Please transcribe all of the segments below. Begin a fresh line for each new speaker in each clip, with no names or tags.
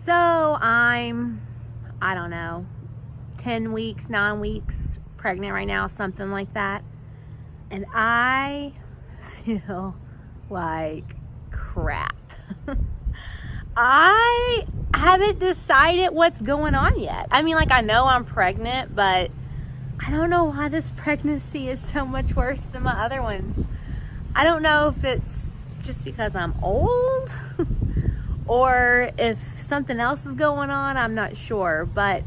So I don't know, 10 weeks, 9 weeks pregnant right now, something like that. And I feel like crap. I haven't decided what's going on yet. I mean, like, I know I'm pregnant, but I don't know why this pregnancy is so much worse than my other ones. I don't know if it's just because I'm old or if something else is going on. I'm not sure, but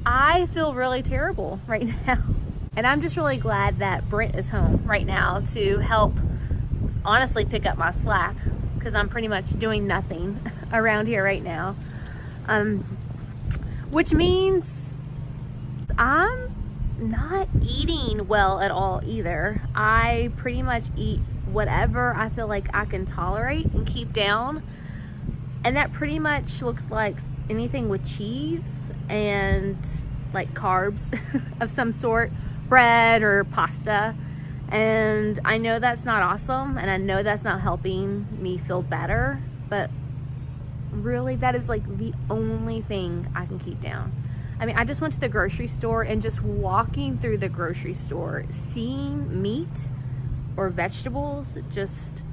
I feel really terrible right now. And I'm just really glad that Brent is home right now to help honestly pick up my slack, because I'm pretty much doing nothing around here right now. Which means I'm not eating well at all either. I pretty much eat whatever I feel like I can tolerate and keep down. And that pretty much looks like anything with cheese and like carbs of some sort, bread or pasta. And I know that's not awesome, and I know that's not helping me feel better, but really that is like the only thing I can keep down. I mean, I just went to the grocery store, and just walking through the grocery store, seeing meat or vegetables just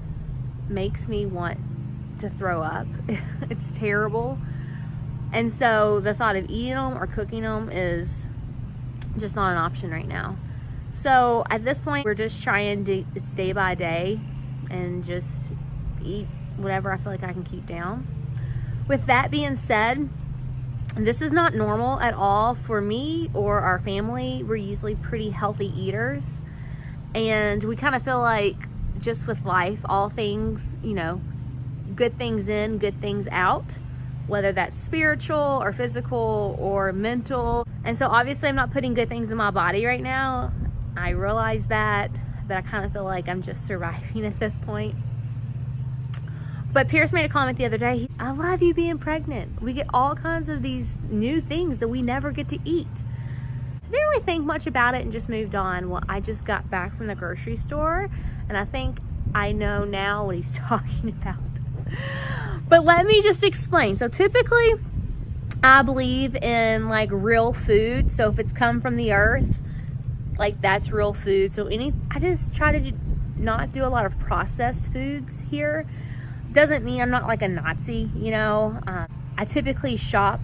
makes me want to throw up. It's terrible. And so the thought of eating them or cooking them is just not an option right now. So at this point, we're just trying to, it's day by day, and just eat whatever I feel like I can keep down. With that being said, this is not normal at all for me or our family. We're usually pretty healthy eaters, and we kind of feel like just with life, all things, you know, good things in, good things out, whether that's spiritual or physical or mental. And so obviously I'm not putting good things in my body right now. I realize that, but I kind of feel like I'm just surviving at this point. But Pierce made a comment the other day. I love you being pregnant. We get all kinds of these new things that we never get to eat. I didn't really think much about it and just moved on. Well, I just got back from the grocery store, and I think I know now what he's talking about. But let me just explain. So typically, I believe in like real food. So if it's come from the earth, like that's real food. So I just try to not do a lot of processed foods here. Doesn't mean I'm not like a Nazi, you know. I typically shop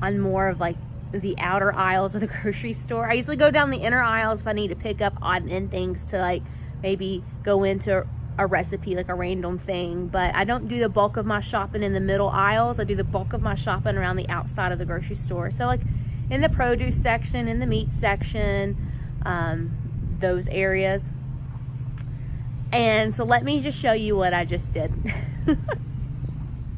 on more of like the outer aisles of the grocery store. I usually go down the inner aisles if I need to pick up odd end things to like maybe go into a recipe, like a random thing. But I don't do the bulk of my shopping in the middle aisles. I do the bulk of my shopping around the outside of the grocery store. So like in the produce section, in the meat section, those areas. And so let me just show you what I just did.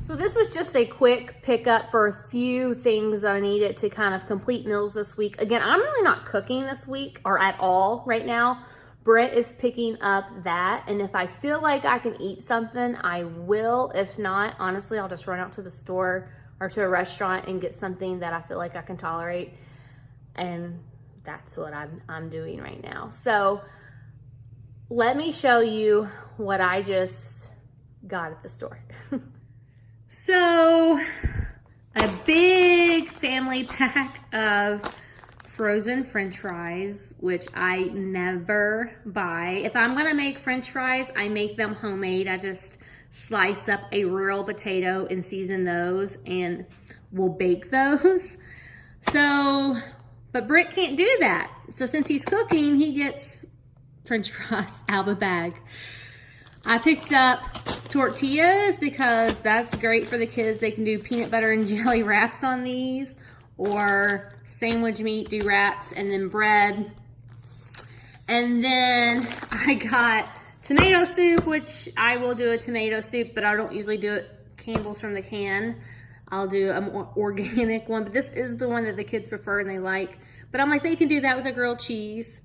So this was just a quick pickup for a few things that I needed to kind of complete meals this week. Again, I'm really not cooking this week or at all right now. Brent is picking up that, and if I feel like I can eat something, I will. If not, honestly, I'll just run out to the store or to a restaurant and get something that I feel like I can tolerate. And that's what I'm doing right now. So let me show you what I just got at the store. So a big family pack of frozen French fries, which I never buy. If I'm gonna make French fries, I make them homemade. I just slice up a real potato and season those, and we'll bake those. So, but Britt can't do that. So since he's cooking, he gets French fries out of the bag. I picked up tortillas because that's great for the kids. They can do peanut butter and jelly wraps on these, or sandwich meat, do wraps, and then bread. And then I got tomato soup, which I will do a tomato soup, but I don't usually do it Campbell's from the can. I'll do a more organic one, but this is the one that the kids prefer and they like. But I'm like, they can do that with a grilled cheese.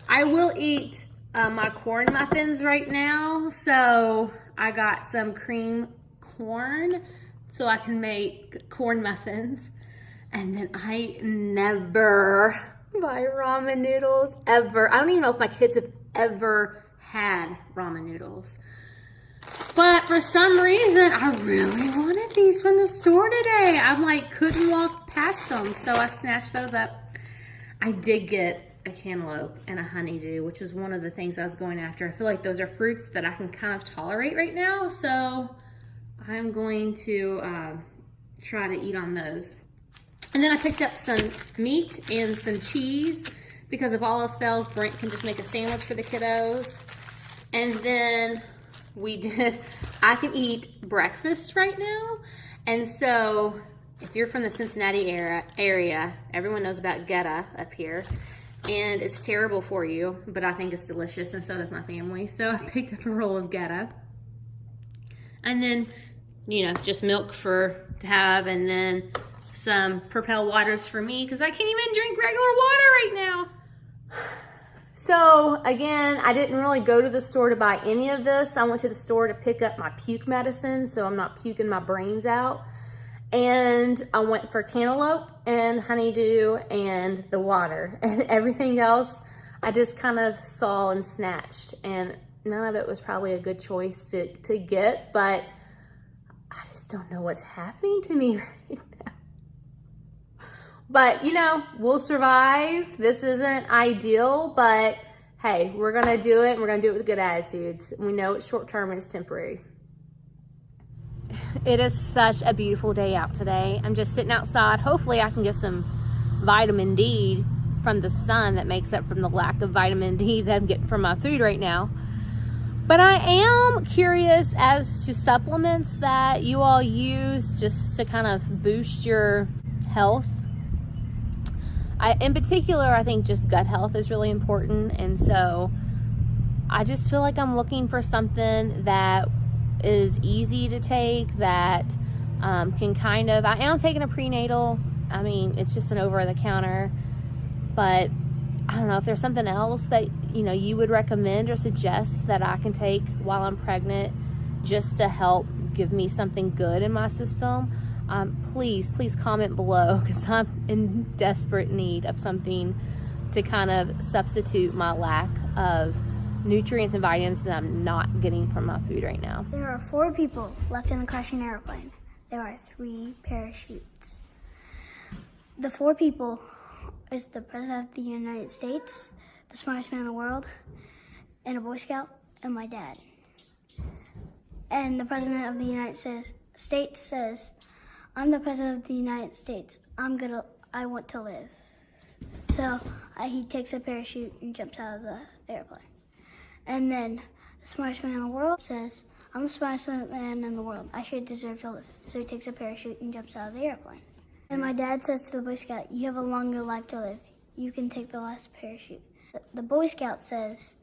I will eat my corn muffins right now. So I got some cream corn so I can make corn muffins. And then I never buy ramen noodles, ever. I don't even know if my kids have ever had ramen noodles. But for some reason, I really wanted these from the store today. I'm like, couldn't walk past them. So I snatched those up. I did get a cantaloupe and a honeydew, which was one of the things I was going after. I feel like those are fruits that I can kind of tolerate right now. So I'm going to try to eat on those. And then I picked up some meat and some cheese because if all else fails, Brent can just make a sandwich for the kiddos. And then I can eat breakfast right now. And so if you're from the Cincinnati area, everyone knows about Goetta up here. And it's terrible for you, but I think it's delicious, and so does my family. So I picked up a roll of Goetta. And then, you know, just milk to have, and then some Propel waters for me, because I can't even drink regular water right now. So again, I didn't really go to the store to buy any of this. I went to the store to pick up my puke medicine so I'm not puking my brains out. And I went for cantaloupe and honeydew and the water, and everything else I just kind of saw and snatched, and none of it was probably a good choice to get, but I just don't know what's happening to me right now. But, you know, we'll survive. This isn't ideal, but hey, we're going to do it, and we're going to do it with good attitudes. We know it's short-term and it's temporary. It is such a beautiful day out today. I'm just sitting outside. Hopefully I can get some vitamin D from the sun that makes up from the lack of vitamin D that I'm getting from my food right now. But I am curious as to supplements that you all use just to kind of boost your health. In particular, I think just gut health is really important. And so I just feel like I'm looking for something that is easy to take, that can kind of, I am taking a prenatal. I mean, it's just an over-the-counter, but I don't know if there's something else that, you know, you would recommend or suggest that I can take while I'm pregnant just to help give me something good in my system. Please comment below, because I'm in desperate need of something to kind of substitute my lack of nutrients and vitamins that I'm not getting from my food right now.
There are 4 people left in the crashing airplane. There are 3 parachutes. The 4 people is the President of the United States, the smartest man in the world, and a Boy Scout, and my dad. And the President of the United States says, I'm the President of the United States. I want to live. So he takes a parachute and jumps out of the airplane. And then the smartest man in the world says, I'm the smartest man in the world. I should deserve to live. So he takes a parachute and jumps out of the airplane. And my dad says to the Boy Scout, you have a longer life to live. You can take the last parachute. The Boy Scout says,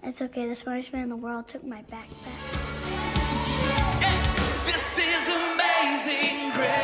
it's okay, the smartest man in the world took my backpack.
Yeah, this is amazing grace.